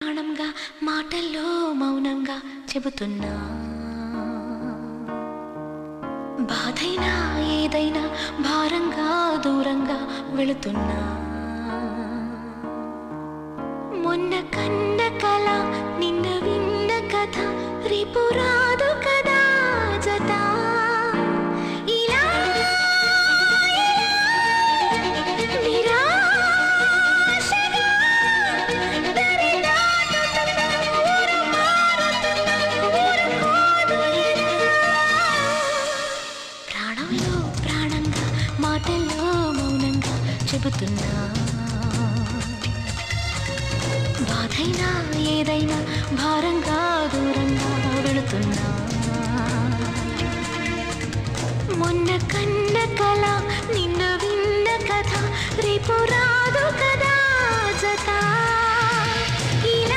ప్రాణంగా మాటల్లో మౌనంగా చెబుతున్నా బాధైనా ఏదైనా భారంగా దూరంగా వెళుతున్నా మొన్న కన్న కల నిన్న విన్న కథ రేపు రాదు కదా జత ఇలా నిరాశగా దరి దాటుతున్నా ఊరు మారుతున్నా ఊరుకోదు ఇలా ప్రాణంలో ప్రాణంగా మాటల్లో మౌనంగా చెబుతున్నా బాధైనా ఏదైనా భారంగా దూరంగా వెళుతున్నా మొన్న కన్న కల నిన్న విన్న కథ రేపు రాదు కదా జత